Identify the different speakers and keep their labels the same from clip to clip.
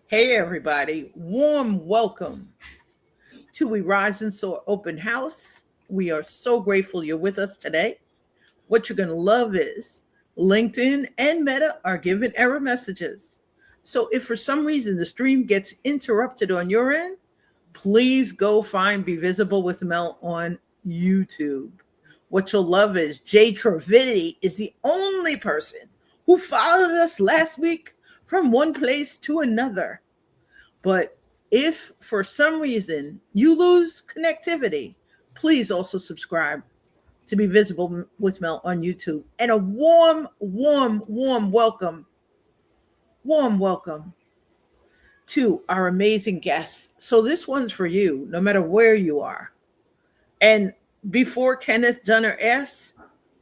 Speaker 1: Hey, everybody. Warm welcome to We Rise and Soar Open House. We are so grateful you're with us today. What you're going to love is LinkedIn and Meta are giving error messages. So if for some reason the stream gets interrupted on your end, please go find Be Visible with Mel on YouTube. What you'll love is Jay Trevidi is the only person who followed us last week from one place to another. But if for some reason you lose connectivity, please also subscribe to Be Visible with Mel on YouTube. And a warm welcome to our amazing guests. So this one's for you, no matter where you are. And before Kenneth Dunner asks,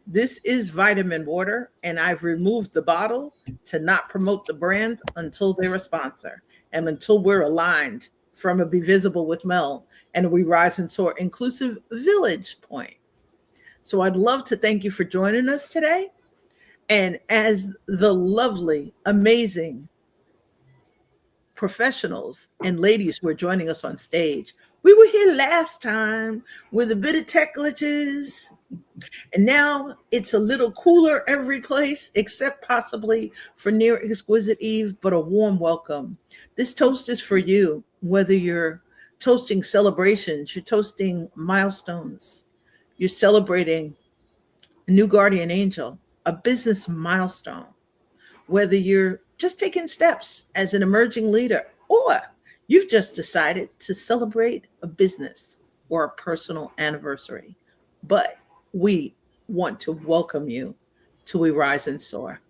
Speaker 1: this is vitamin water, and I've removed the bottle to not promote the brand until they're a sponsor and until we're aligned from a Be Visible with Mel and a We Rise and Soar inclusive village point. So I'd love to thank you for joining us today. And as the lovely, amazing professionals and ladies who are joining us on stage, we were here last time with a bit of tech glitches. And now it's a little cooler every place, except possibly for Near Exquisite Eve, but a warm welcome. This toast is for you, whether you're toasting celebrations, you're toasting milestones, you're celebrating a new guardian angel, a business milestone, whether you're just taking steps as an emerging leader, or you've just decided to celebrate a business or a personal anniversary. But we want to welcome you to We Rise and Soar.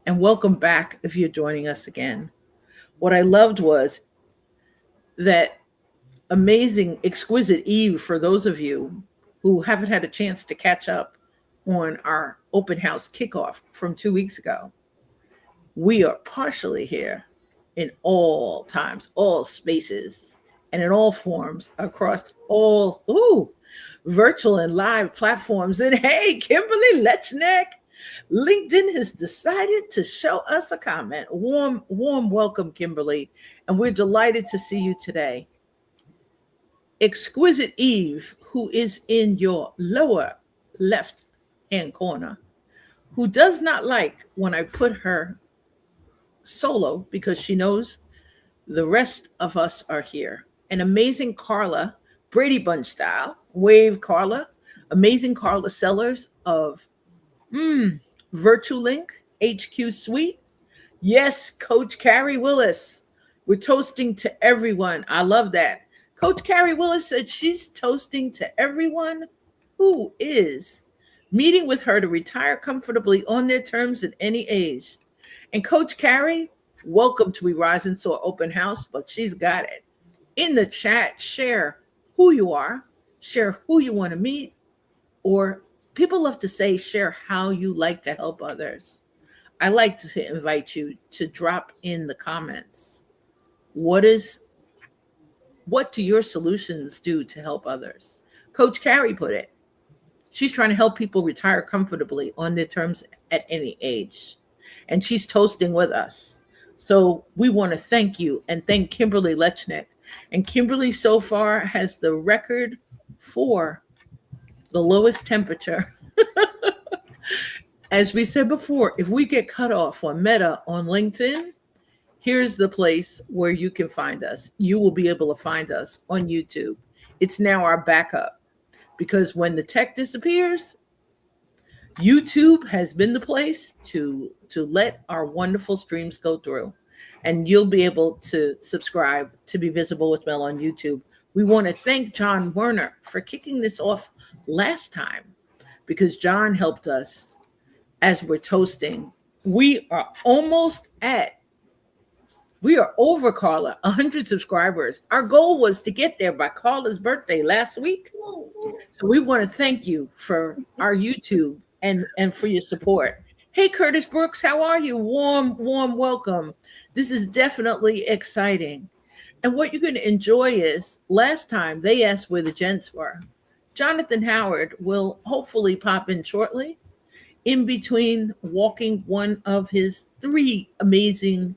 Speaker 1: And welcome back if you're joining us again. What I loved was that amazing, exquisite Eve for those of you who haven't had a chance to catch up on our open house kickoff from 2 weeks ago. We are partially here in all times, all spaces, and in all forms across all virtual and live platforms. And hey, Kimberly Lechnick, LinkedIn has decided to show us a comment. Warm welcome, Kimberly. And we're delighted to see you today. Exquisite Eve, who is in your lower left hand corner, who does not like when I put her solo because she knows the rest of us are here. An amazing Carla, Brady Bunch style, wave Carla, amazing Carla Sellers of VirtuLink HQ Suite. Yes, Coach Carrie Willis. We're toasting to everyone. I love that. Coach Carrie Willis said she's toasting to everyone who is meeting with her to retire comfortably on their terms at any age. And Coach Carrie, welcome to We Rise and Soar Open House, but she's got it. In the chat, share who you are, share who you want to meet, or people love to say share how you like to help others. I like to invite you to drop in the comments. What do your solutions do to help others? Coach Carrie put it. She's trying to help people retire comfortably on their terms at any age. And she's toasting with us. So we want to thank you and thank Kimberly Lechnick. And Kimberly so far has the record for the lowest temperature. As we said before, if we get cut off on Meta on LinkedIn, here's the place where you can find us. You will be able to find us on YouTube. It's now our backup because when the tech disappears, YouTube has been the place to let our wonderful streams go through. And you'll be able to subscribe to Be Visible with Mel on YouTube. We want to thank John Werner for kicking this off last time because John helped us as we're toasting. We are over Carla, 100 subscribers. Our goal was to get there by Carla's birthday last week. So we want to thank you for our YouTube and for your support. Hey, Curtis Brooks, how are you? Warm welcome. This is definitely exciting. And what you're going to enjoy is, last time they asked where the gents were. Jonathan Howard will hopefully pop in shortly, in between walking one of his 3 amazing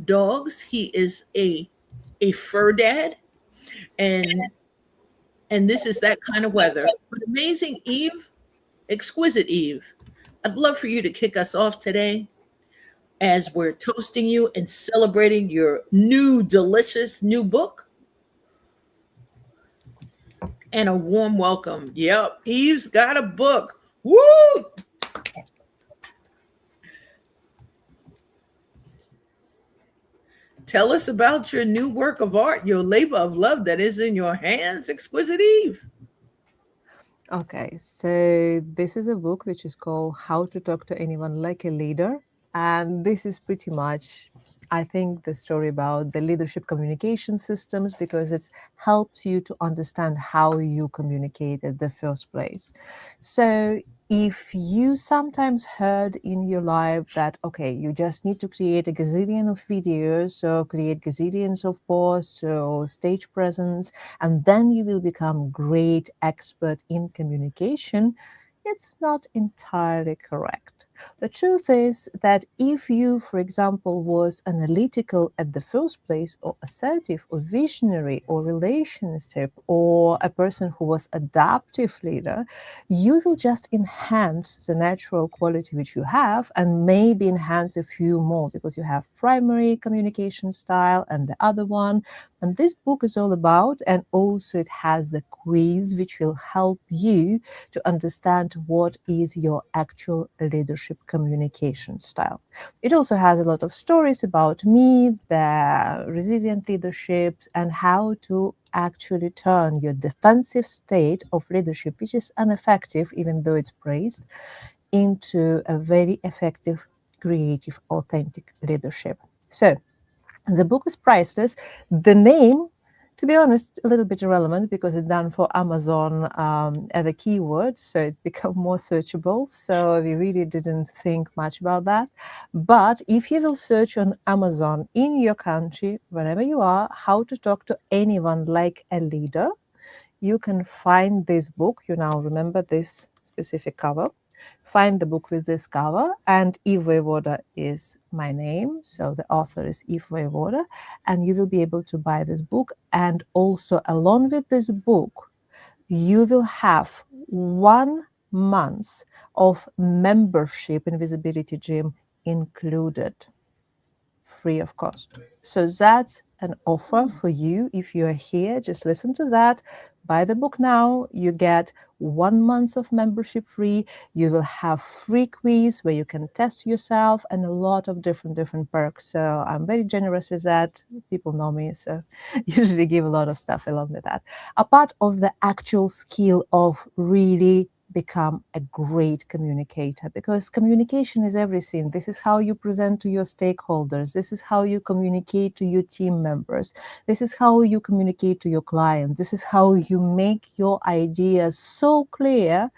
Speaker 1: dogs. He is a fur dad, and this is that kind of weather. But amazing Eve, exquisite Eve, I'd love for you to kick us off today as we're toasting you and celebrating your new delicious new book, and a warm welcome. Yep, Eve's got a book. Woo! Tell us about your new work of art, your labor of love that is in your hands, exquisite Eve.
Speaker 2: Okay, so this is a book which is called How to Talk to Anyone Like a Leader. And this is pretty much, I think, the story about the leadership communication systems because it's helped you to understand how you communicate at the first place. So if you sometimes heard in your life that, okay, you just need to create a gazillion of videos or create gazillions of posts or stage presence, and then you will become great expert in communication, it's not entirely correct. The truth is that if you, for example, was analytical at the first place, or assertive, or visionary, or relationship, or a person who was adaptive leader, you will just enhance the natural quality which you have and maybe enhance a few more because you have primary communication style and the other one. And this book is all about, and also it has a quiz which will help you to understand what is your actual leadership communication style. It also has a lot of stories about me, the resilient leadership, and how to actually turn your defensive state of leadership, which is ineffective, even though it's praised, into a very effective, creative, authentic leadership. So, the book is priceless. The name, to be honest, a little bit irrelevant because it's done for Amazon as a keyword, so it become more searchable. So we really didn't think much about that. But if you will search on Amazon in your country, wherever you are, how to talk to anyone like a leader, you can find this book. You now remember this specific cover. Find the book with this cover, and Eve Voivoda is my name. So the author is Eve Voivoda, and you will be able to buy this book. And also, along with this book, you will have 1 month of membership in Visibility Gym included, free of cost. So that's an offer for you. If you are here, just listen to that. Buy the book now. You get 1 month of membership free. You will have free quiz where you can test yourself and a lot of different perks. So I'm very generous with that. People know me, so usually give a lot of stuff along with that. A part of the actual skill of really become a great communicator, because communication is everything. This is how you present to your stakeholders. This is how you communicate to your team members. This is how you communicate to your clients. This is how you make your ideas so clear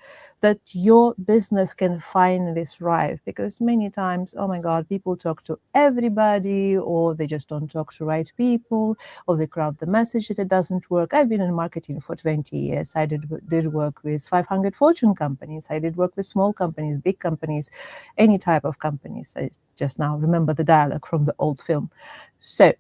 Speaker 2: that your business can finally thrive. Because many times, oh my God, people talk to everybody, or they just don't talk to right people, or they craft the message that it doesn't work. I've been in marketing for 20 years. I did work with 500 Fortune companies. I did work with small companies, big companies, any type of companies. I just now remember the dialogue from the old film. So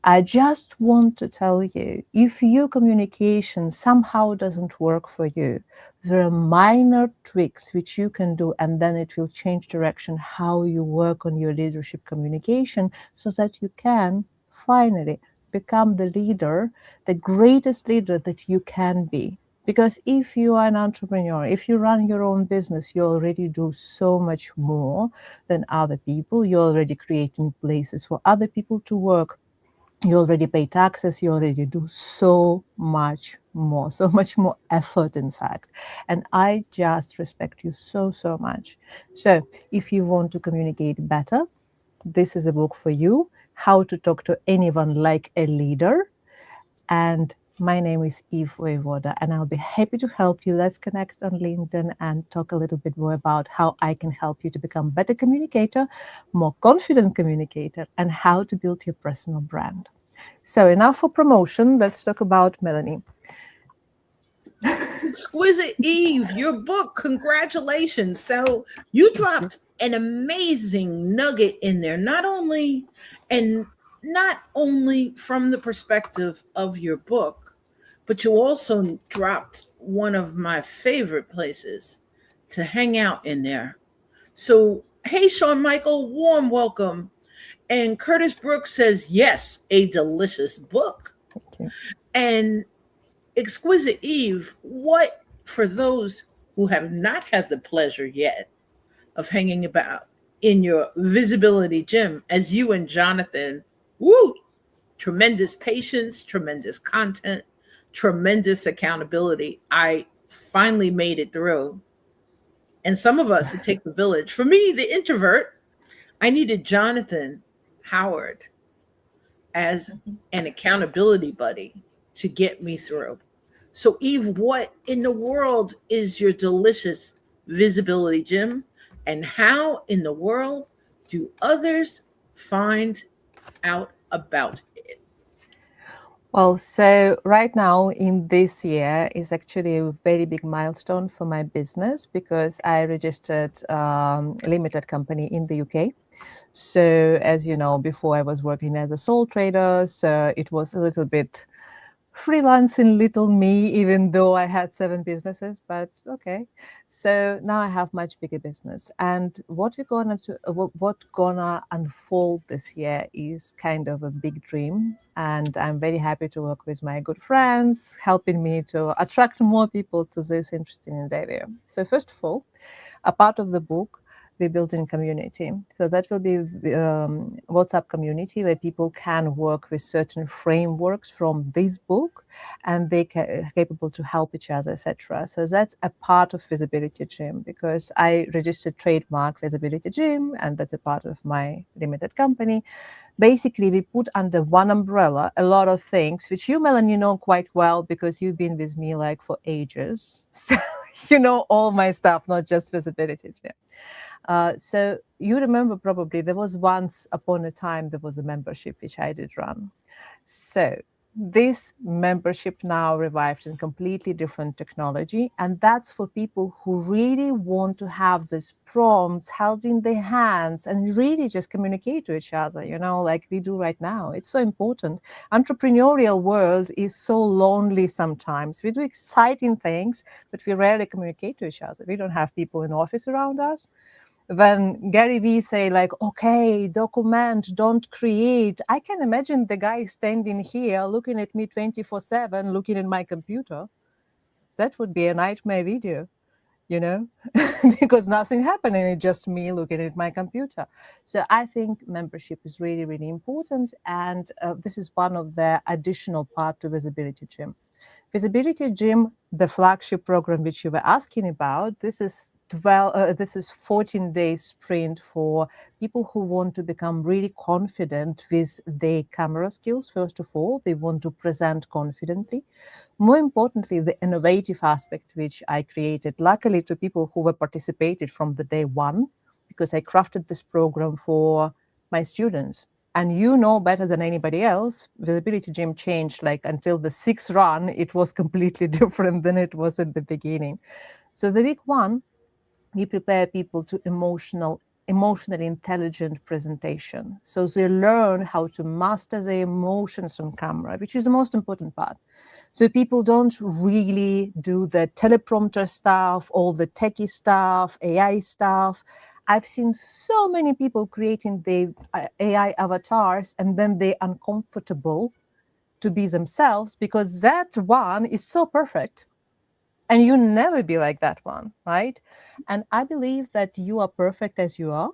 Speaker 2: I just want to tell you, if your communication somehow doesn't work for you, there are minor tweaks which you can do, and then it will change direction how you work on your leadership communication so that you can finally become the leader, the greatest leader that you can be. Because if you are an entrepreneur, if you run your own business, you already do so much more than other people. You're already creating places for other people to work. You already pay taxes. You already do so much more effort, in fact. And I just respect you so much. So if you want to communicate better, this is a book for you, How to Talk to Anyone Like a Leader. And my name is Eve Voivoda, and I'll be happy to help you. Let's connect on LinkedIn and talk a little bit more about how I can help you to become a better communicator, more confident communicator, and how to build your personal brand. So enough for promotion. Let's talk about Melanie.
Speaker 1: Exquisite Eve, your book, congratulations. So you dropped an amazing nugget in there. Not only, and not only from the perspective of your book, but you also dropped one of my favorite places to hang out in there. So, hey, Sean Michael, warm welcome. And Curtis Brooks says, yes, a delicious book.
Speaker 2: Thank you.
Speaker 1: And Exquisite Eve, what, for those who have not had the pleasure yet of hanging about in your visibility gym, as you and Jonathan, woo, tremendous patience, tremendous content, tremendous accountability. I finally made it through. And some of us, it takes a village. For me, the introvert, I needed Jonathan Howard as an accountability buddy to get me through. So, Eve, what in the world is your delicious visibility gym? And how in the world do others find out about it?
Speaker 2: Well, so right now in this year is actually a very big milestone for my business because I registered a limited company in the UK. So as you know, before I was working as a sole trader, so it was a little bit freelancing little me, even though I had 7 businesses, but okay. So now I have much bigger business. And what gonna unfold this year is kind of a big dream. And I'm very happy to work with my good friends, helping me to attract more people to this interesting endeavor. So first of all, a part of the book we built in community. So that will be WhatsApp community where people can work with certain frameworks from this book, and they capable to help each other, etc. So that's a part of Visibility Gym because I registered trademark Visibility Gym, and that's a part of my limited company. Basically, we put under one umbrella a lot of things, which you, Melanie, know quite well because you've been with me like for ages. So you know all my stuff, not just Visibility Gym. So you remember probably there was once upon a time there was a membership which I did run. So this membership now revived in completely different technology, and that's for people who really want to have these prompts held in their hands and really just communicate to each other, you know, like we do right now. It's so important. Entrepreneurial world is so lonely sometimes. We do exciting things, but we rarely communicate to each other. We don't have people in office around us. When Gary Vee say like, okay, document, don't create, I can imagine the guy standing here looking at me 24/7, looking at my computer. That would be a nightmare video, you know, because nothing happening. It's just me looking at my computer. So I think membership is really, really important. And this is one of the additional part to Visibility Gym. Visibility Gym, the flagship program which you were asking about, this is 14-day sprint for people who want to become really confident with their camera skills. First of all, they want to present confidently. More importantly, the innovative aspect which I created, luckily to people who were participated from the day one, because I crafted this program for my students. And you know better than anybody else, Visibility Gym changed like until the 6th run, it was completely different than it was at the beginning. So the week one, we prepare people to emotionally intelligent presentation. So they learn how to master their emotions on camera, which is the most important part. So people don't really do the teleprompter stuff, all the techie stuff, AI stuff. I've seen so many people creating their AI avatars and then they're uncomfortable to be themselves because that one is so perfect. And you never be like that one, right? And I believe that you are perfect as you are.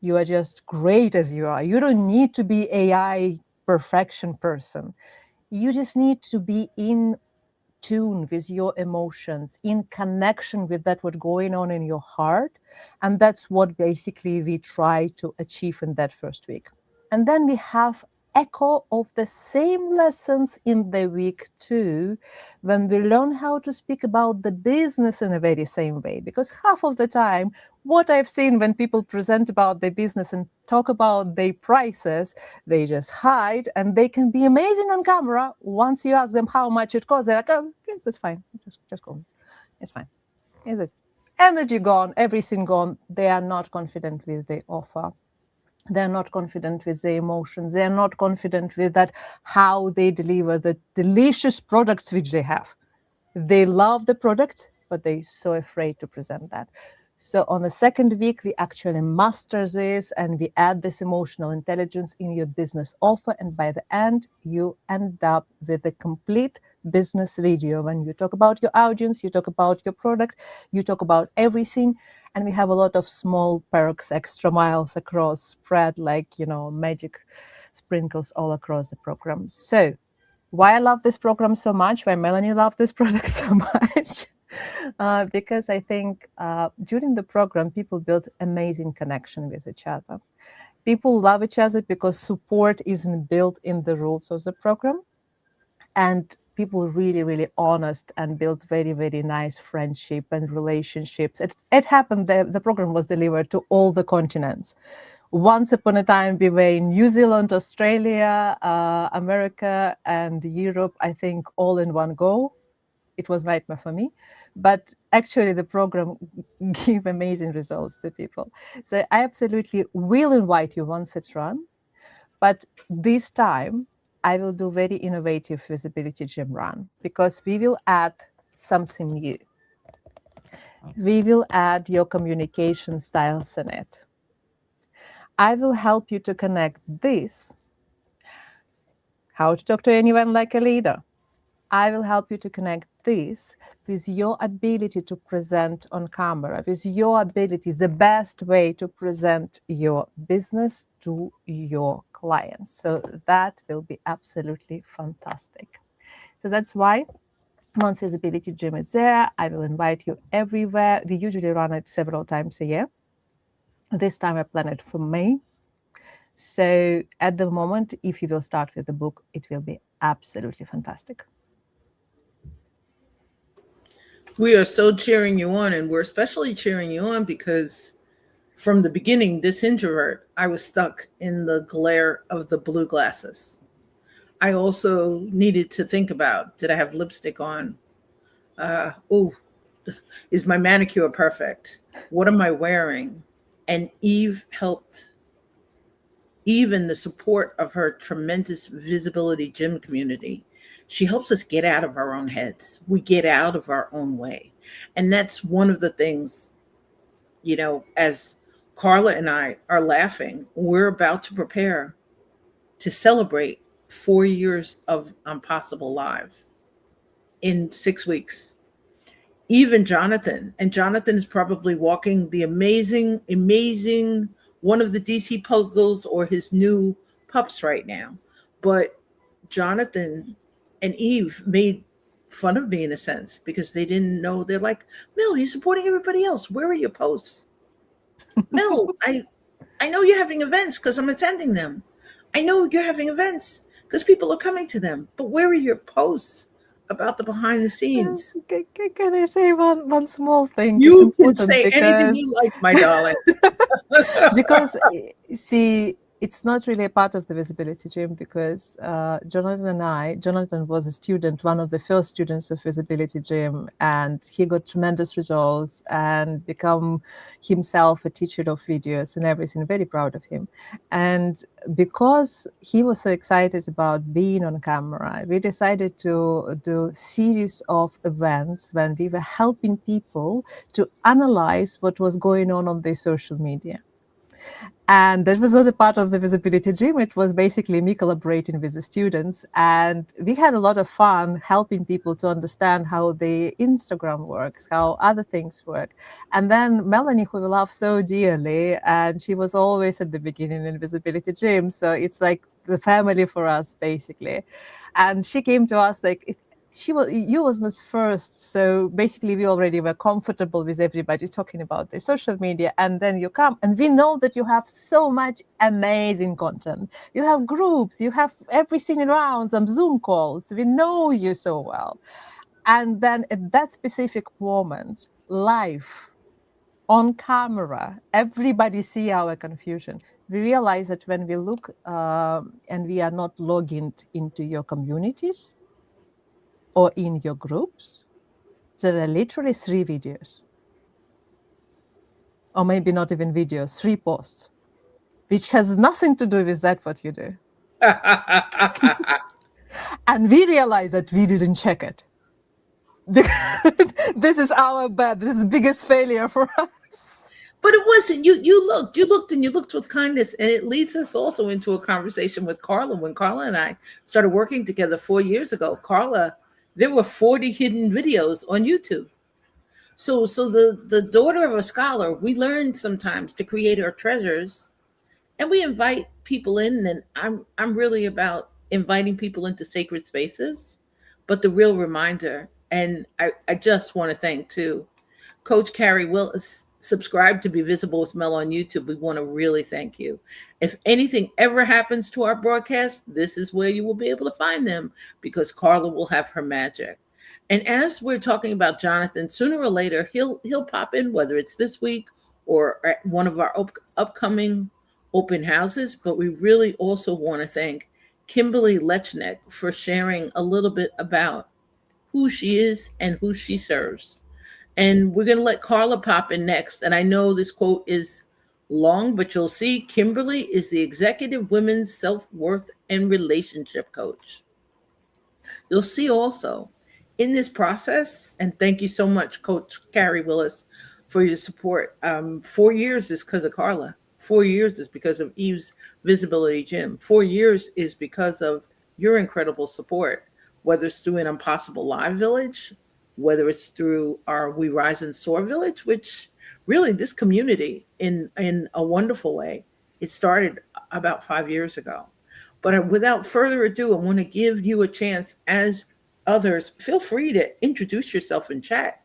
Speaker 2: You are just great as you are. You don't need to be AI perfection person. You just need to be in tune with your emotions, in connection with that what's going on in your heart. And that's what basically we try to achieve in that first week. And then we have echo of the same lessons in the week two, when we learn how to speak about the business in a very same way. Because half of the time, what I've seen when people present about their business and talk about their prices, they just hide, and they can be amazing on camera. Once you ask them how much it costs, they're like, oh, yes, that's fine. Just go. It's fine. Is it? Energy gone, everything gone. They are not confident with the offer. They're not confident with their emotions. They're not confident with that, how they deliver the delicious products which they have. They love the product, but they're so afraid to present that. So on the second week, we actually master this and we add this emotional intelligence in your business offer. And by the end, you end up with a complete business video. When you talk about your audience, you talk about your product, you talk about everything. And we have a lot of small perks, extra miles across, spread like, magic sprinkles all across the program. So why I love this program so much, why Melanie loved this product so much, because I think during the program, people build amazing connection with each other. People love each other because support isn't built in the rules of the program. And people really, really honest and built very, very nice friendship and relationships. It happened that the program was delivered to all the continents. Once upon a time, we were in New Zealand, Australia, America, and Europe, I think all in one go. It was nightmare for me, but actually the program gave amazing results to people. So I absolutely will invite you once it's run, but this time I will do very innovative visibility gym run because we will add something new. We will add your communication styles in it. I will help you to connect this, how to talk to anyone like a leader. I will help you to connect this with your ability to present on camera, with your ability, the best way to present your business to your clients. So that will be absolutely fantastic. So that's why once Visibility Gym is there, I will invite you everywhere. We usually run it several times a year. This time I plan it for May. So at the moment, if you will start with the book, it will be absolutely fantastic.
Speaker 1: We are so cheering you on, and we're especially cheering you on because from the beginning, this introvert, I was stuck in the glare of the blue glasses. I also needed to think about, did I have lipstick on? Oh, is my manicure perfect? What am I wearing? And Eve helped, even the support of her tremendous visibility gym community. She helps us get out of our own heads. We get out of our own way. And that's one of the things, as Carla and I are laughing, we're about to prepare to celebrate 4 years of Impossible Live in 6 weeks. Even Jonathan, and Jonathan is probably walking the amazing one of the DC Puggles or his new pups right now. But Jonathan and Eve made fun of me in a sense because they didn't know. They're like, Mel, you're supporting everybody else. Where are your posts? Mel, I know you're having events because I'm attending them. I know you're having events because people are coming to them. But where are your posts about the behind the scenes?
Speaker 2: Can I say one small thing? It's
Speaker 1: You can
Speaker 2: important
Speaker 1: say anything
Speaker 2: because
Speaker 1: you like, my darling.
Speaker 2: because see, it's not really a part of the visibility gym because Jonathan was a student, one of the first students of visibility gym, and he got tremendous results and become himself a teacher of videos and everything. Very proud of him. And because he was so excited about being on camera, we decided to do series of events when we were helping people to analyze what was going on their social media. And that was not a part of the visibility gym. It was basically me collaborating with the students. And we had a lot of fun helping people to understand how the Instagram works, how other things work. And then Melanie, who we love so dearly, and she was always at the beginning in visibility gym. So it's like the family for us, basically. And she came to us like, you was not first, so basically we already were comfortable with everybody talking about the social media, and then you come and we know that you have so much amazing content. You have groups, you have everything around, some Zoom calls, we know you so well. And then at that specific moment, live on camera, everybody see our confusion. We realize that when we look and we are not logged into your communities or in your groups, there are literally 3 videos. Or maybe not even videos, 3 posts. which has nothing to do with that what you do. And we realized that we didn't check it. This is our bad. This is the biggest failure for us.
Speaker 1: But it wasn't. You looked with kindness, and it leads us also into a conversation with Carla. When Carla and I started working together 4 years ago, Carla, there were 40 hidden videos on YouTube. So the daughter of a scholar, we learn sometimes to create our treasures, and we invite people in. And I'm really about inviting people into sacred spaces. But the real reminder, and I just want to thank too, Coach Carrie Willis. Subscribe to Be Visible with Mel on YouTube. We want to really thank you. If anything ever happens to our broadcast, this is where you will be able to find them, because Carla will have her magic. And as we're talking about Jonathan, sooner or later he'll pop in, whether it's this week or at one of our upcoming open houses. But we really also want to thank Kimberly Lechnick for sharing a little bit about who she is and who she serves. And we're going to let Carla pop in next. And I know this quote is long, but you'll see Kimberly is the executive women's self-worth and relationship coach. You'll see also in this process, and thank you so much, Coach Carrie Willis, for your support. 4 years is because of Carla. 4 years is because of Eve's Visibility Gym. 4 years is because of your incredible support, whether it's through an Impossible Live Village, whether it's through our We Rise and Soar Village, which really this community in a wonderful way, it started about 5 years ago. But without further ado, I want to give you a chance, as others, feel free to introduce yourself in chat.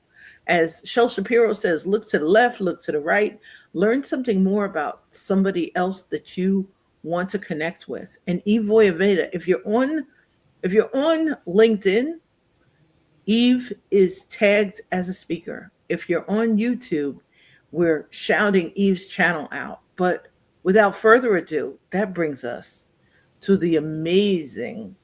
Speaker 1: As Shel Shapiro says, look to the left, look to the right, learn something more about somebody else that you want to connect with. And Eve Voyaveda, if you're on LinkedIn, Eve is tagged as a speaker. If you're on YouTube, we're shouting Eve's channel out. But without further ado, that brings us to the amazing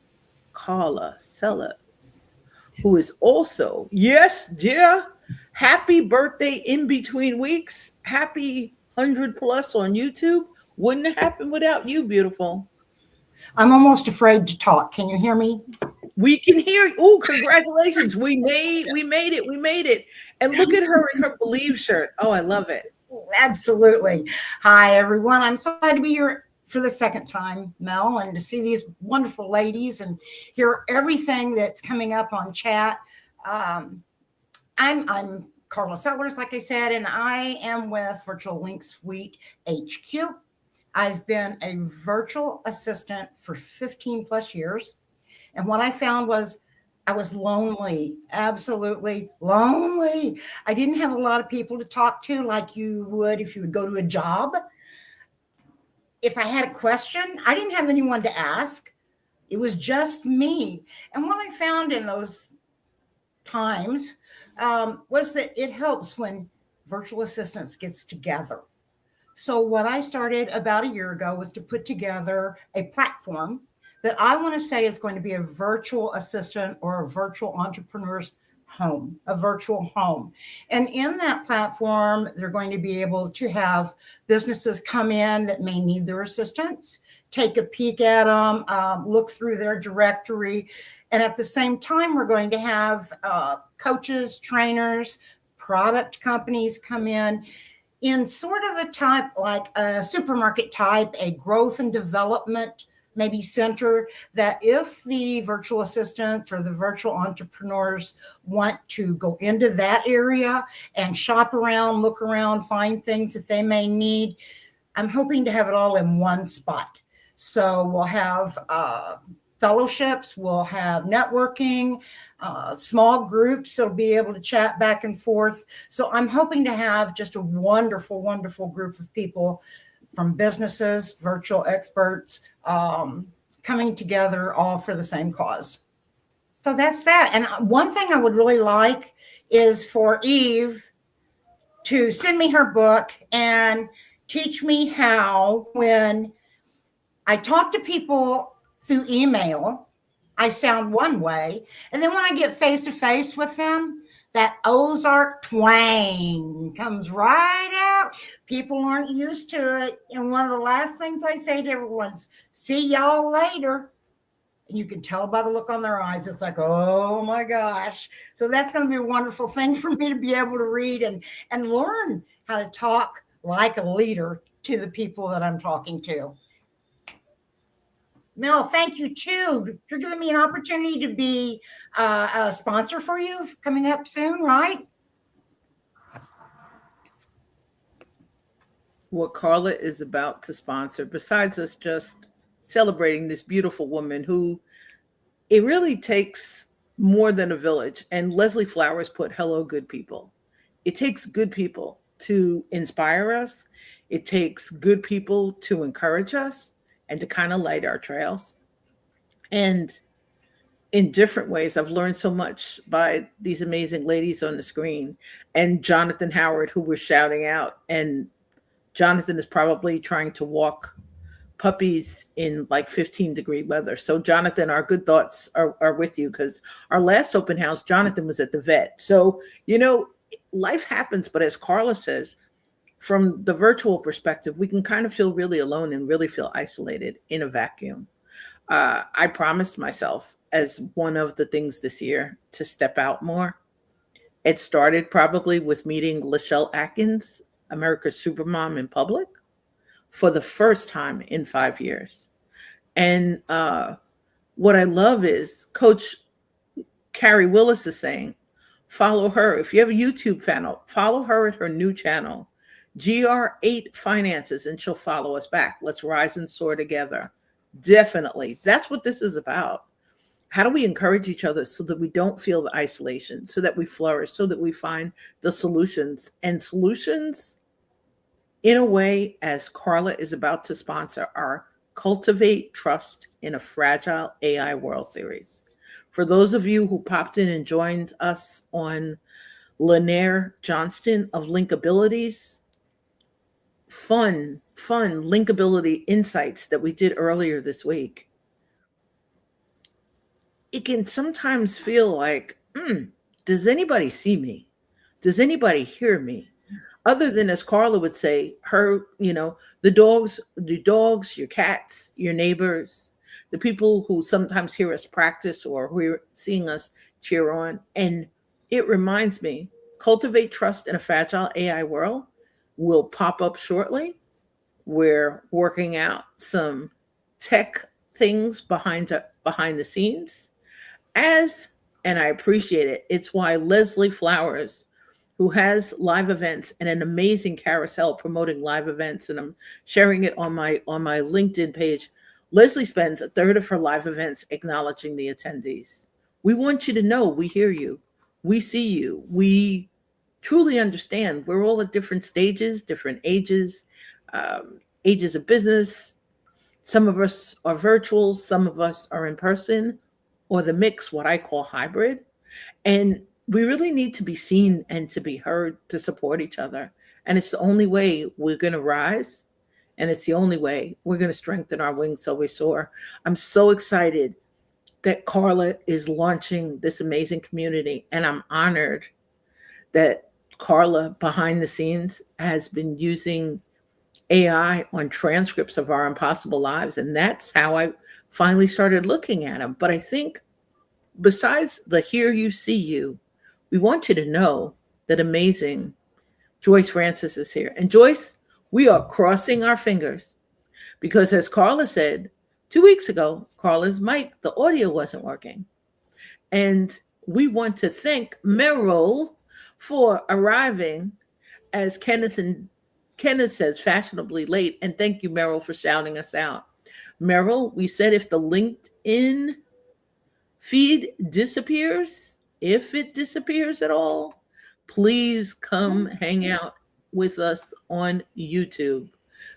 Speaker 1: Carla Sellers, who is also, yes, dear, happy birthday in between weeks. Happy 100 plus on YouTube. Wouldn't have happened without you, beautiful.
Speaker 3: I'm almost afraid to talk. Can you hear me?
Speaker 1: We can hear. Oh, congratulations. We made it. We made it. And look at her in her Believe shirt. Oh, I love it.
Speaker 3: Absolutely. Hi, everyone. I'm so glad to be here for the second time, Mel, and to see these wonderful ladies and hear everything that's coming up on chat. I'm Carla Sellers, like I said, and I am with Virtual Link Suite HQ. I've been a virtual assistant for 15 plus years. And what I found was I was lonely, absolutely lonely. I didn't have a lot of people to talk to like you would if you would go to a job. If I had a question, I didn't have anyone to ask. It was just me. And what I found in those times was that it helps when virtual assistants gets together. So what I started about a year ago was to put together a platform that I want to say is going to be a virtual assistant or a virtual entrepreneur's home, a virtual home. And in that platform, they're going to be able to have businesses come in that may need their assistance, take a peek at them, look through their directory. And at the same time, we're going to have coaches, trainers, product companies come in sort of a type like a supermarket type, a growth and development maybe center, that if the virtual assistants or the virtual entrepreneurs want to go into that area and shop around, look around, find things that they may need, I'm hoping to have it all in one spot. So we'll have fellowships, we'll have networking, small groups that'll be able to chat back and forth. So I'm hoping to have just a wonderful, wonderful group of people from businesses, virtual experts, coming together all for the same cause. So that's that. And one thing I would really like is for Eve to send me her book and teach me how, when I talk to people through email, I sound one way. And then when I get face to face with them, That Ozark twang comes right out. People aren't used to it. And one of the last things I say to everyone is, see y'all later. And you can tell by the look on their eyes, it's like, oh my gosh. So that's going to be a wonderful thing for me to be able to read and learn how to talk like a leader to the people that I'm talking to. Mel, thank you too for giving me an opportunity to be a sponsor for you coming up soon, right?
Speaker 1: What Carla is about to sponsor, besides us just celebrating this beautiful woman who, it really takes more than a village. And Leslie Flowers put, hello, good people. It takes good people to inspire us. It takes good people to encourage us and to kind of light our trails. And in different ways, I've learned so much by these amazing ladies on the screen and Jonathan Howard, who we're shouting out. And Jonathan is probably trying to walk puppies in like 15-degree weather. So Jonathan, our good thoughts are with you, because our last open house, Jonathan was at the vet. So, life happens. But as Carla says, from the virtual perspective, we can kind of feel really alone and really feel isolated in a vacuum. I promised myself as one of the things this year to step out more. It started probably with meeting Lachelle Atkins, America's Supermom, in public for the first time in 5 years. And what I love is Coach Carrie Willis is saying, follow her. If you have a YouTube channel, follow her at her new channel, GR8 Finances, and she'll follow us back. Let's rise and soar together. Definitely. That's what this is about. How do we encourage each other so that we don't feel the isolation, so that we flourish, so that we find the solutions? And solutions, in a way, as Carla is about to sponsor, our Cultivate Trust in a Fragile AI World series. For those of you who popped in and joined us on Lanier Johnston of Linkabilities, fun linkability insights that we did earlier this week. It can sometimes feel like, does anybody see me? Does anybody hear me? Other than, as Carla would say, her, the dogs, your cats, your neighbors, the people who sometimes hear us practice or who are seeing us cheer on. And it reminds me, Cultivate Trust in a Fragile AI World will pop up shortly. We're working out some tech things behind the scenes. And I appreciate it. It's why Leslie Flowers, who has live events and an amazing carousel promoting live events, and I'm sharing it on my LinkedIn page. Leslie spends a third of her live events acknowledging the attendees. We want you to know we hear you. We see you. We truly understand. We're all at different stages, different ages, ages of business. Some of us are virtual. Some of us are in person, or the mix, what I call hybrid. And we really need to be seen and to be heard to support each other. And it's the only way we're going to rise. And it's the only way we're going to strengthen our wings so we soar. I'm so excited that Carla is launching this amazing community. And I'm honored that Carla, behind the scenes, has been using AI on transcripts of our impossible lives. And that's how I finally started looking at them. But I think besides the hear you, see you, we want you to know that amazing Joyce Francis is here. And Joyce, we are crossing our fingers because, as Carla said 2 weeks ago, Carla's mic, the audio wasn't working. And we want to thank Meryl for arriving, as Kenneth says, fashionably late. And thank you, Meryl, for shouting us out. Meryl, we said if the LinkedIn feed disappears, if it disappears at all, please come hang out with us on YouTube.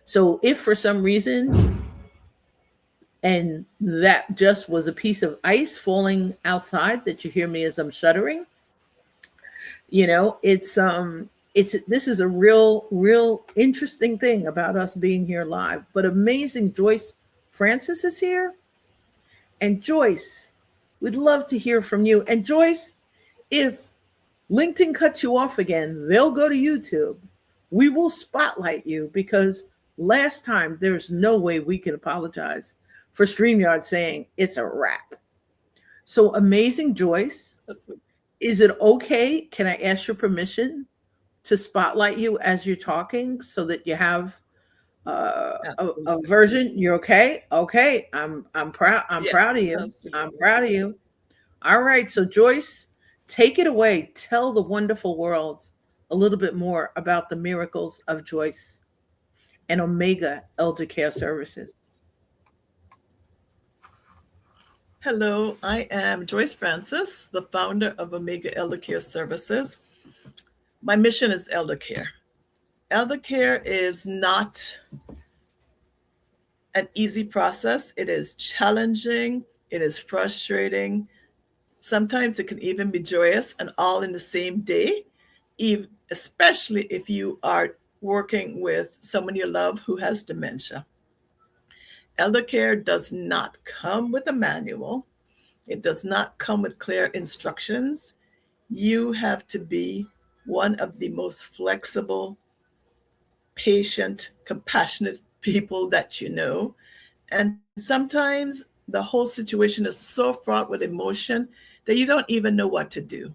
Speaker 1: So if for some reason, and that just was a piece of ice falling outside that you hear me as I'm shuddering, this is a real interesting thing about us being here live. But amazing Joyce Francis is here. And Joyce, we'd love to hear from you. And Joyce, if LinkedIn cuts you off again, they'll go to YouTube. We will spotlight you because last time there's no way we can apologize for StreamYard saying it's a wrap. So, amazing Joyce, is it okay? Can I ask your permission to spotlight you as you're talking so that you have a version? You're okay? Okay. I'm proud. I'm proud of you.
Speaker 4: Absolutely.
Speaker 1: I'm proud of you. All right. So Joyce, take it away. Tell the wonderful world a little bit more about the miracles of Joyce and Omega Elder Care Services.
Speaker 4: Hello, I am Joyce Francis, the founder of Omega Elder Care Services. My mission is elder care. Elder care is not an easy process. It is challenging. It is frustrating. Sometimes it can even be joyous and all in the same day, especially if you are working with someone you love who has dementia. Elder care does not come with a manual. It does not come with clear instructions. You have to be one of the most flexible, patient, compassionate people that you know. And sometimes the whole situation is so fraught with emotion that you don't even know what to do.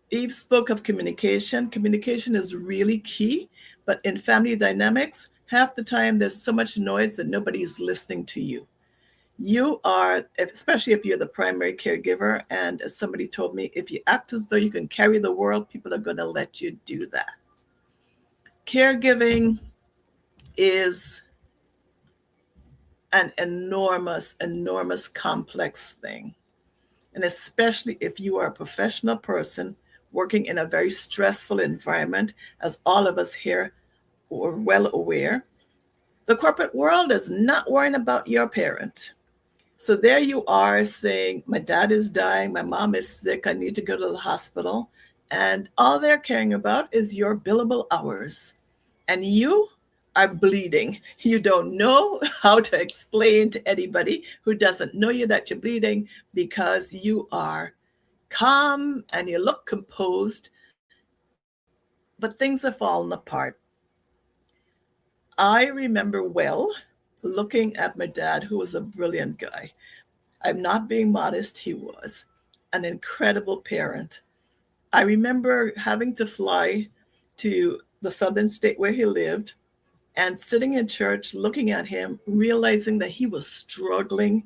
Speaker 4: Eve spoke of communication. Communication is really key, but in family dynamics, half the time there's so much noise that nobody is listening to you. You are, especially if you're the primary caregiver, and as somebody told me, if you act as though you can carry the world, people are going to let you do that. Caregiving is an enormous, enormous, complex thing. And especially if you are a professional person working in a very stressful environment, as all of us here are well aware, the corporate world is not worrying about your parent. So there you are saying, my dad is dying, my mom is sick, I need to go to the hospital. And all they're caring about is your billable hours. And you are bleeding. You don't know how to explain to anybody who doesn't know you that you're bleeding because you are calm and you look composed, but things have fallen apart. I remember well looking at my dad, who was a brilliant guy. I'm not being modest, he was an incredible parent. I remember having to fly to the southern state where he lived and sitting in church looking at him, realizing that he was struggling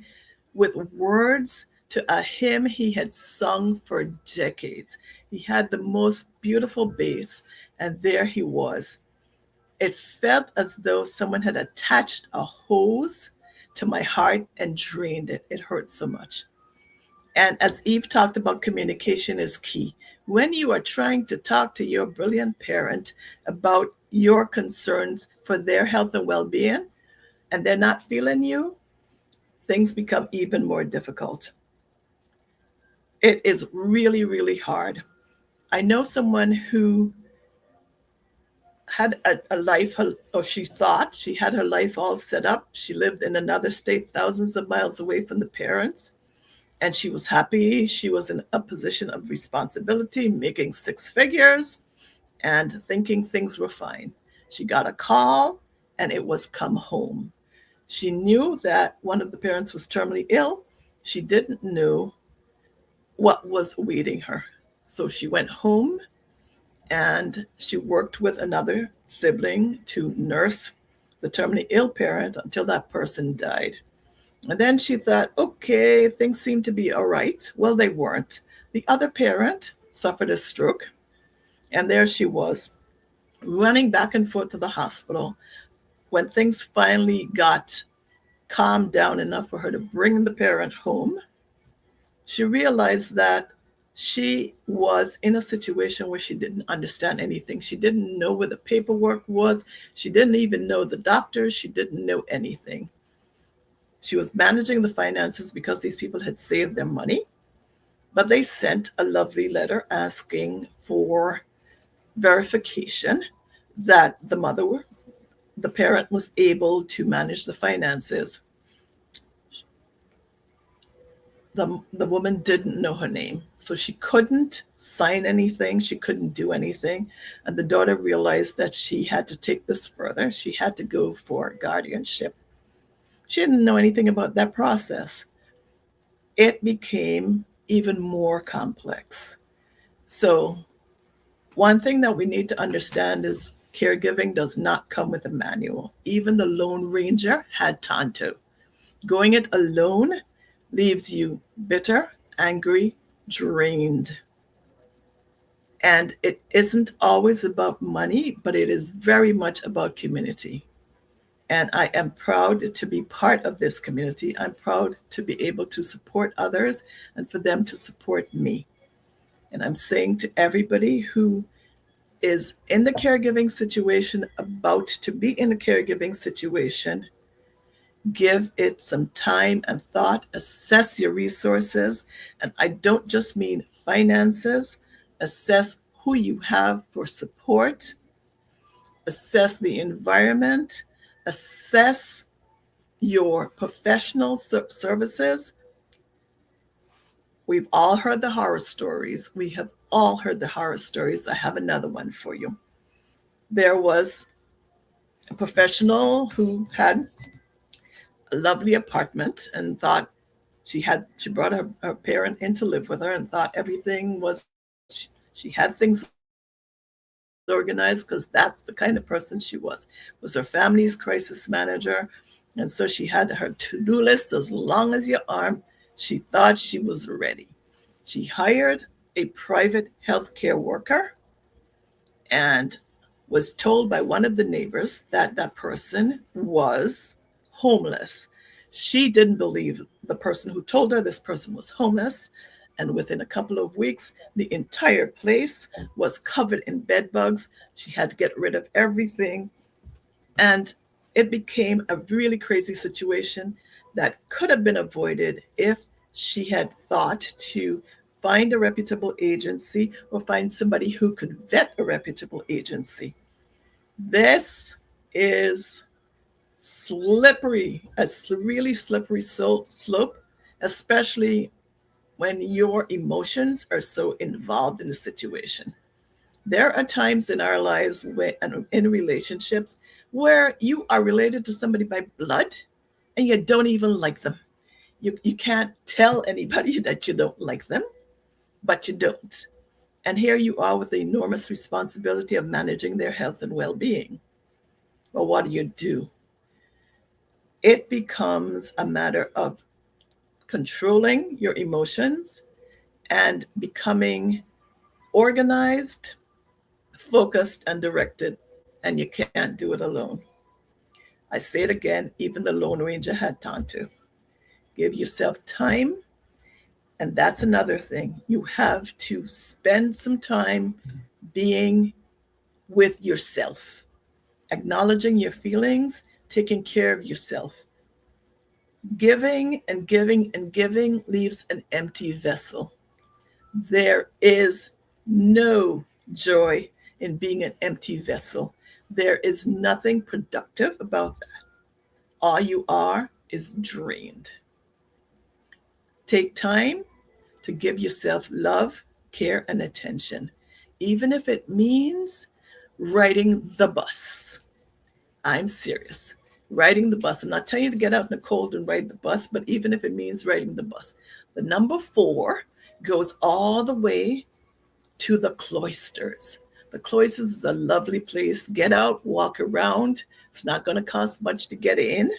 Speaker 4: with words to a hymn he had sung for decades. He had the most beautiful bass, and there he was. It felt as though someone had attached a hose to my heart and drained it. It hurt so much. And as Eve talked about, communication is key. When you are trying to talk to your brilliant parent about your concerns for their health and well-being, and they're not feeling you, things become even more difficult. It is really, really hard. I know someone who had a life, or she thought she had her life all set up. She lived in another state, thousands of miles away from the parents, and she was happy. She was in a position of responsibility, making six figures, and thinking things were fine. She got a call, and it was come home. She knew that one of the parents was terminally ill. She didn't know what was awaiting her. So she went home and she worked with another sibling to nurse the terminally ill parent until that person died. And then she thought, okay, things seem to be all right. Well, they weren't. The other parent suffered a stroke, and there she was, running back and forth to the hospital. When things finally got calmed down enough for her to bring the parent home, she realized that she was in a situation where she didn't understand anything. She didn't know where the paperwork was. She didn't even know the doctors. She didn't know anything. She was managing the finances because these people had saved their money, but they sent a lovely letter asking for verification that the parent was able to manage the finances. the woman didn't know her name, so she couldn't sign anything, she couldn't do anything. And the daughter realized that she had to take this further. She had to go for guardianship. She didn't know anything about that process. It became even more complex. So one thing that we need to understand is caregiving does not come with a manual. Even the Lone Ranger had Tonto. Going it alone leaves you bitter, angry, drained. And it isn't always about money, but it is very much about community. And I am proud to be part of this community. I'm proud to be able to support others and for them to support me. And I'm saying to everybody who is in the caregiving situation, about to be in a caregiving situation, give it some time and thought, assess your resources. And I don't just mean finances, assess who you have for support, assess the environment, assess your professional services. We've all heard the horror stories. We have all heard the horror stories. I have another one for you. There was a professional who had a lovely apartment and thought she brought her parent in to live with her and thought everything was, she had things organized because that's the kind of person she was her family's crisis manager. And so she had her to-do list as long as your arm. She thought she was ready. She hired a private healthcare worker and was told by one of the neighbors that that person was homeless. She didn't believe the person who told her this person was homeless. And within a couple of weeks, the entire place was covered in bed bugs. She had to get rid of everything. And it became a really crazy situation that could have been avoided if she had thought to find a reputable agency or find somebody who could vet a reputable agency. This is slippery, a really slippery slope, especially when your emotions are so involved in the situation. There are times in our lives and in relationships where you are related to somebody by blood and you don't even like them. You can't tell anybody that you don't like them, but you don't. And here you are with the enormous responsibility of managing their health and well-being. Well, what do? It becomes a matter of controlling your emotions and becoming organized, focused, and directed, and you can't do it alone. I say it again, even the Lone Ranger had Tonto. Give yourself time, and that's another thing. You have to spend some time being with yourself, acknowledging your feelings, taking care of yourself. Giving and giving and giving leaves an empty vessel. There is no joy in being an empty vessel. There is nothing productive about that. All you are is drained. Take time to give yourself love, care, and attention, even if it means riding the bus. I'm serious. Riding the bus. I'm not telling you to get out in the cold and ride the bus, but even if it means riding the bus. The number 4 goes all the way to the cloisters. The cloisters is a lovely place. Get out, walk around. It's not going to cost much to get in.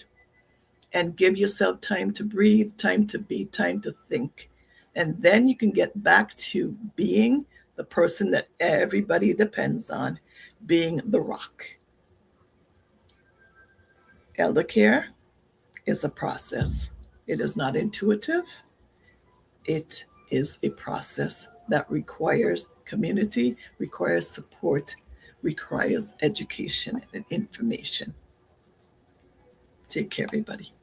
Speaker 4: And give yourself time to breathe, time to be, time to think. And then you can get back to being the person that everybody depends on, being the rock. Elder care is a process. It is not intuitive. It is a process that requires community, requires support, requires education and information. Take care, everybody.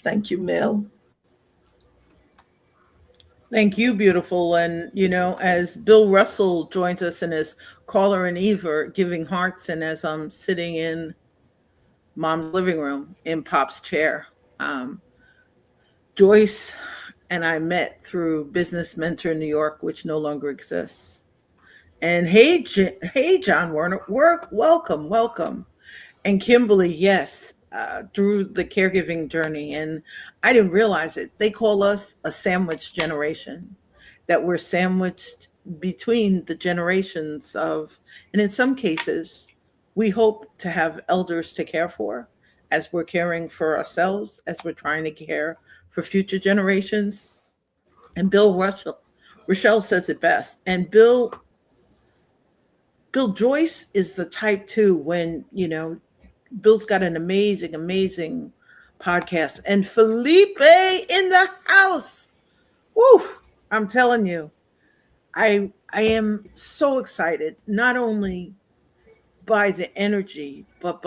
Speaker 4: Thank you, Mel.
Speaker 1: Thank you, beautiful. And, as Bill Russell joins us in his Caller and Eve are giving hearts, and as I'm sitting in Mom's living room in Pop's chair, Joyce and I met through Business Mentor New York, which no longer exists. And hey, hey, John Warner, welcome, welcome. And Kimberly, yes, through the caregiving journey. And I didn't realize it. They call us a sandwich generation, that we're sandwiched between the generations of, and in some cases, we hope to have elders to care for as we're caring for ourselves, as we're trying to care for future generations. And Rochelle says it best. And Bill Joyce is the type too when, Bill's got an amazing, amazing podcast. And Felipe in the house. Woo! I'm telling you, I am so excited, not only by the energy, but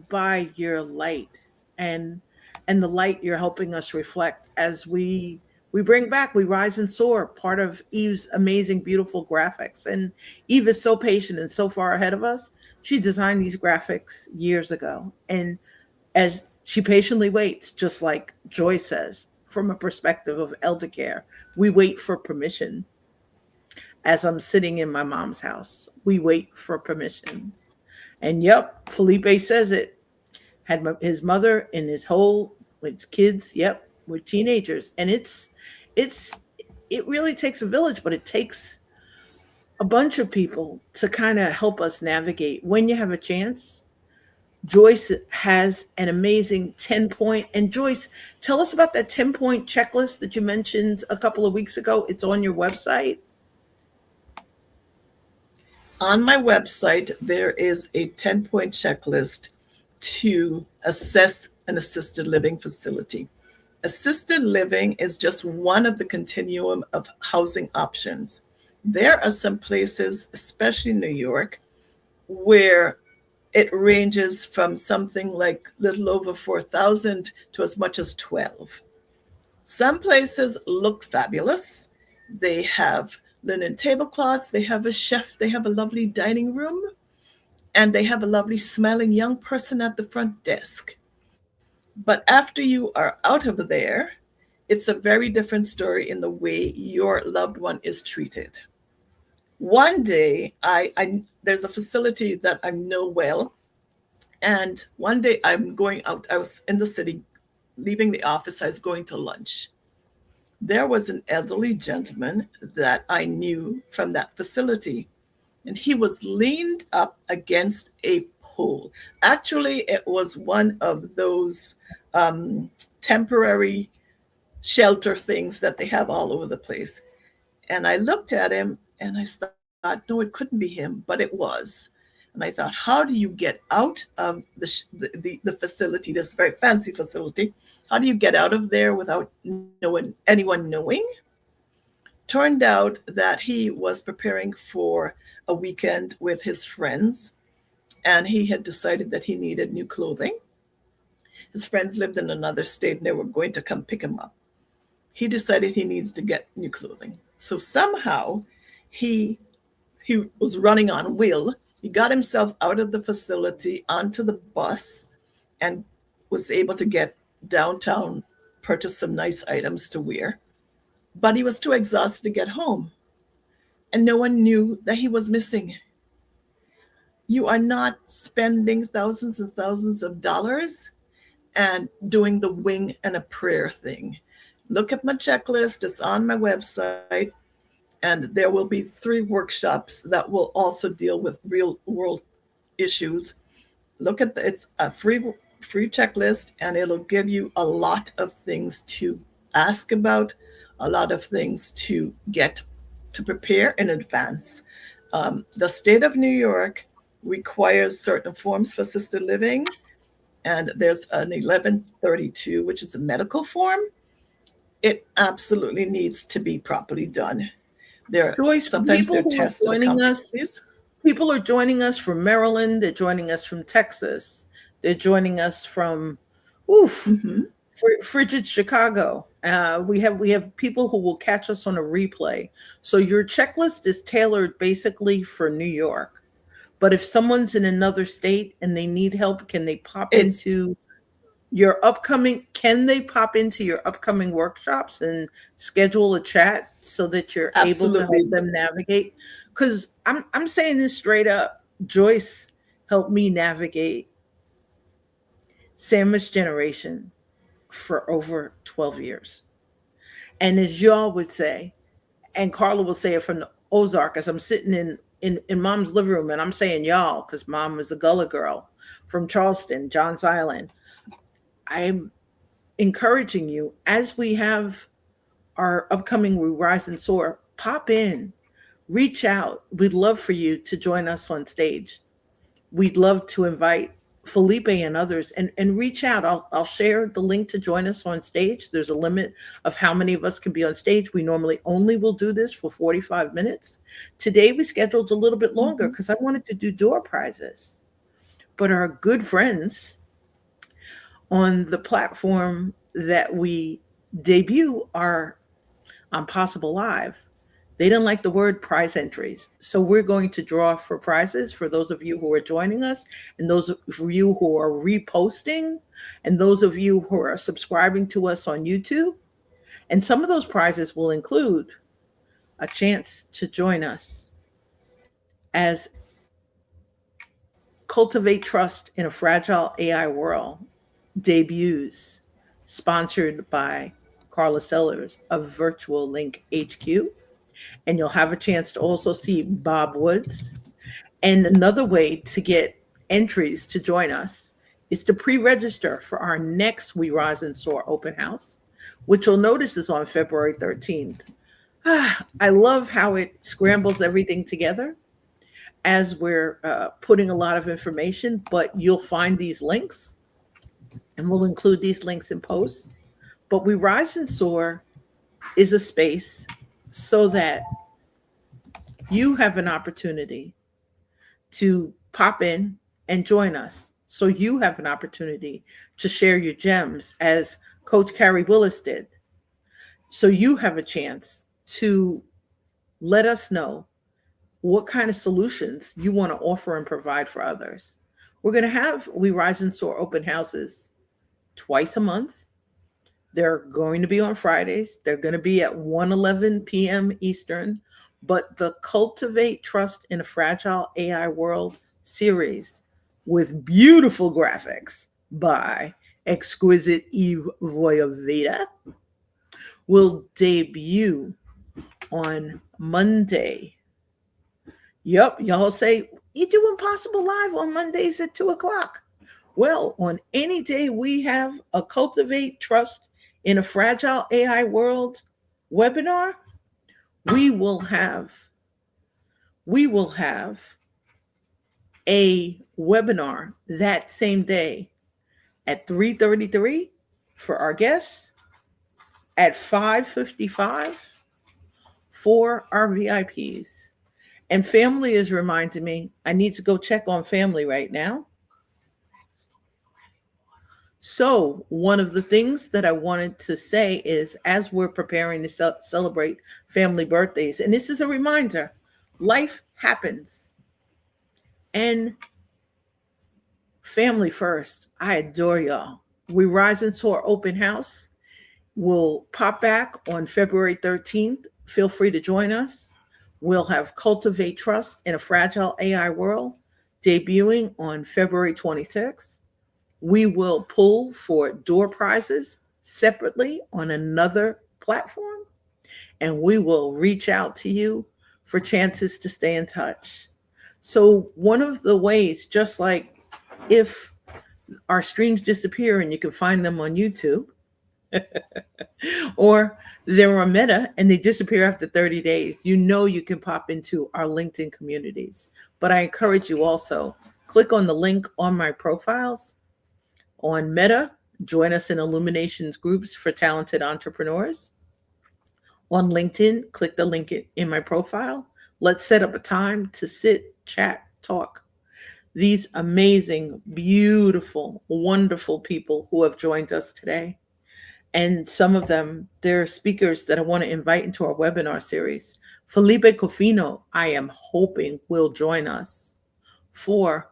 Speaker 1: by your light and the light you're helping us reflect as we bring back We Rise and Soar, part of Eve's amazing, beautiful graphics. And Eve is so patient and so far ahead of us. She designed these graphics years ago. And as she patiently waits, just like Joy says, from a perspective of elder care, we wait for permission. As I'm sitting in my mom's house, we wait for permission. And yep, Felipe says it. His mother and his kids, yep, were teenagers. And it's it really takes a village, but it takes a bunch of people to kind of help us navigate. When you have a chance, Joyce has an amazing 10-point. And Joyce, tell us about that 10-point checklist that you mentioned a couple of weeks ago. It's on your website.
Speaker 4: On my website, there is a 10-point checklist to assess an assisted living facility. Assisted living is just one of the continuum of housing options. There are some places, especially New York, where it ranges from something like little over 4,000 to as much as 12. Some places look fabulous. They have linen tablecloths, they have a chef, they have a lovely dining room, and they have a lovely smiling young person at the front desk. But after you are out of there, it's a very different story in the way your loved one is treated. One day, there's a facility that I know well, and one day I'm going out. I was in the city, leaving the office. I was going to lunch. There was an elderly gentleman that I knew from that facility, and he was leaned up against a pole. Actually, it was one of those temporary shelter things that they have all over the place. And I looked at him and I thought, no, it couldn't be him, but it was. And I thought, how do you get out of the facility, this very fancy facility? How do you get out of there without anyone knowing? Turned out that he was preparing for a weekend with his friends, and he had decided that he needed new clothing. His friends lived in another state and they were going to come pick him up. He decided he needs to get new clothing. So somehow he was running on will. He got himself out of the facility onto the bus and was able to get downtown, purchase some nice items to wear. But he was too exhausted to get home. And no one knew that he was missing. You are not spending thousands and thousands of dollars and doing the wing and a prayer thing. Look at my checklist. It's on my website. And there will be 3 workshops that will also deal with real world issues. Look at it's a free checklist, and it'll give you a lot of things to ask about, a lot of things to get to prepare in advance. The state of New York requires certain forms for assisted living, and there's an 1132, which is a medical form. It absolutely needs to be properly done.
Speaker 1: Joyce,
Speaker 4: Sometimes they're tests
Speaker 1: people are joining us from Maryland. They're joining us from Texas. They're joining us from frigid Chicago. We have people who will catch us on a replay. So your checklist is tailored basically for New York. But if someone's in another state and they need help, can they pop into your upcoming, can they pop into your upcoming workshops and schedule a chat so that you're able to
Speaker 4: Absolutely.
Speaker 1: help them navigate? Because I'm saying this straight up. Joyce helped me navigate Sandwich Generation for over 12 years. And as y'all would say, and Carla will say it from the Ozark, as I'm sitting in mom's living room and I'm saying y'all, because mom was a Gullah girl from Charleston, Johns Island. I'm encouraging you, as we have our upcoming We Rise and Soar, pop in, reach out. We'd love for you to join us on stage. We'd love to invite Felipe and others, and reach out. I'll share the link to join us on stage. There's a limit of how many of us can be on stage. We normally only will do this for 45 minutes. Today we scheduled a little bit longer because I wanted to do door prizes. But our good friends on the platform that we debut are on Possible Live. They didn't like the word prize entries. So we're going to draw for prizes for those of you who are joining us, and those of you who are reposting, and those of you who are subscribing to us on YouTube. And some of those prizes will include a chance to join us as Cultivate Trust in a Fragile AI World debuts, sponsored by Carla Sellers of Virtual Link HQ. And you'll have a chance to also see Bob Woods. And another way to get entries to join us is to pre-register for our next We Rise and Soar open house, which you'll notice is on February 13th. I love how it scrambles everything together as we're putting a lot of information, but you'll find these links, and we'll include these links in posts. But We Rise and Soar is a space so that you have an opportunity to pop in and join us. So you have an opportunity to share your gems, as Coach Carrie Willis did. So you have a chance to let us know what kind of solutions you want to offer and provide for others. We're going to have We Rise and Soar open houses twice a month. They're going to be on Fridays. They're going to be at 1:11 p.m. Eastern. But the Cultivate Trust in a Fragile AI World series, with beautiful graphics by Exquisite Eve Voyaveda, will debut on Monday. Yep, y'all say, you do Impossible Live on Mondays at 2 o'clock. Well, on any day we have a Cultivate Trust in a Fragile AI World webinar, we will have a webinar that same day at 3:33 for our guests, at 5:55 for our VIPs. And family is reminding me I need to go check on family right now. So one of the things that I wanted to say is, as we're preparing to celebrate family birthdays, and this is a reminder, life happens. And family first. I adore y'all. We Rise and Soar open house will pop back on February 13th. Feel free to join us. We'll have Cultivate Trust in a Fragile AI World debuting on February 26th. We will pull for door prizes separately on another platform, and we will reach out to you for chances to stay in touch. So one of the ways, just like if our streams disappear and you can find them on YouTube, or they're on Meta and they disappear after 30 days, you can pop into our LinkedIn communities. But I encourage you also, click on the link on my profiles. On Meta, join us in Illuminations groups for talented entrepreneurs. On LinkedIn, click the link in my profile. Let's set up a time to sit, chat, talk. These amazing, beautiful, wonderful people who have joined us today. And some of them, they're speakers that I want to invite into our webinar series. Felipe Cofino, I am hoping, will join us for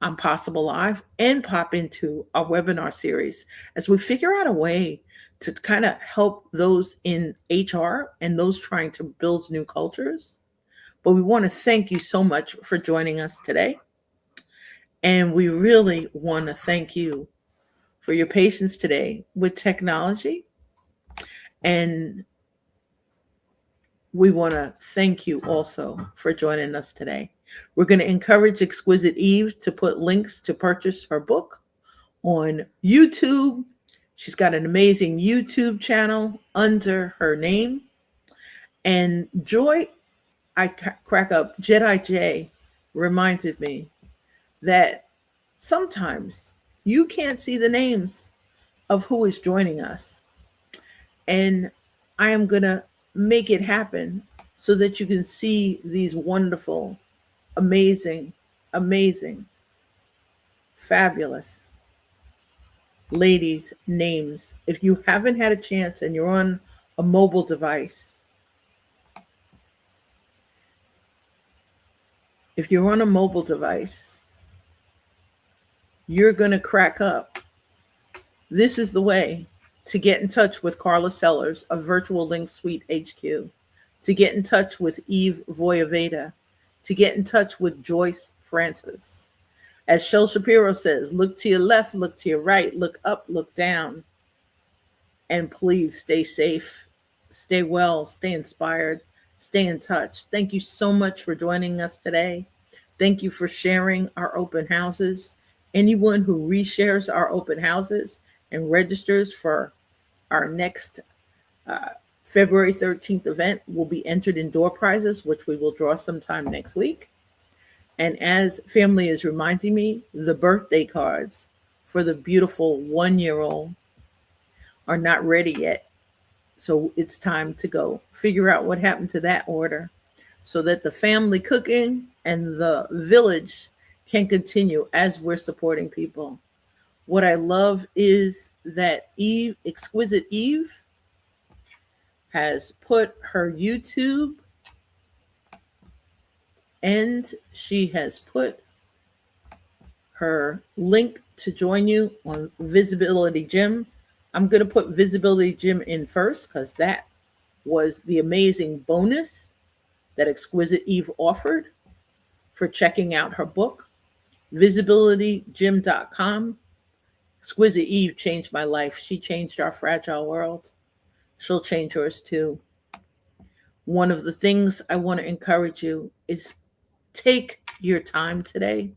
Speaker 1: on Possible Live and pop into our webinar series as we figure out a way to kind of help those in HR and those trying to build new cultures. But we want to thank you so much for joining us today. And we really want to thank you for your patience today with technology. And we want to thank you also for joining us today. We're going to encourage Exquisite Eve to put links to purchase her book on YouTube. She's got an amazing YouTube channel under her name. And Joy, I crack up, Jedi J reminded me that sometimes you can't see the names of who is joining us. And I am going to make it happen so that you can see these wonderful, amazing, fabulous ladies' names. If you haven't had a chance and you're on a mobile device, you're going to crack up. This is the way to get in touch with Carla Sellers of Virtual Link Suite HQ, to get in touch with Eve Voyaveda, to get in touch with Joyce Francis. As Shel Shapiro says, look to your left, look to your right, look up, look down. And please stay safe, stay well, stay inspired, stay in touch. Thank you so much for joining us today. Thank you for sharing our open houses. Anyone who reshares our open houses and registers for our next February 13th event will be entered in door prizes, which we will draw sometime next week. And as family is reminding me, the birthday cards for the beautiful 1-year-old are not ready yet. So it's time to go figure out what happened to that order so that the family cooking and the village can continue as we're supporting people. What I love is that Eve, Exquisite Eve, has put her YouTube and she has put her link to join you on Visibility Gym. I'm going to put Visibility Gym in first because that was the amazing bonus that Exquisite Eve offered for checking out her book. VisibilityGym.com. Exquisite Eve changed my life. She changed our fragile world. She'll change yours too. One of the things I want to encourage you is take your time today.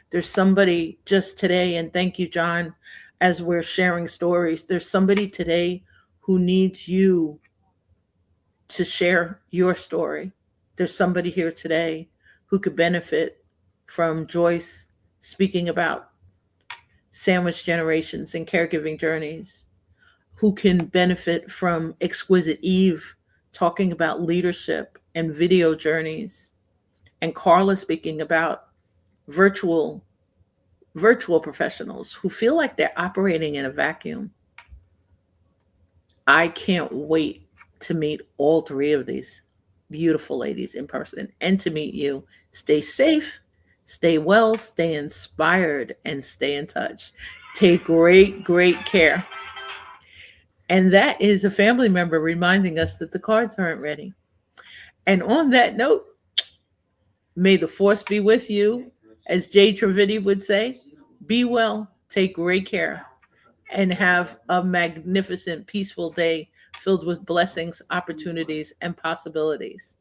Speaker 1: There's somebody just today, and thank you, John, as we're sharing stories. There's somebody today who needs you to share your story. There's somebody here today who could benefit from Joyce speaking about sandwich generations and caregiving journeys, who can benefit from Exquisite Eve talking about leadership and video journeys, and Carla speaking about virtual professionals who feel like they're operating in a vacuum. I can't wait to meet all three of these beautiful ladies in person and to meet you. Stay safe, stay well, stay inspired, and stay in touch. Take great care. And that is a family member reminding us that the cards aren't ready. And on that note, may the force be with you. As Jay Trividi would say, be well, take great care, and have a magnificent, peaceful day filled with blessings, opportunities, and possibilities.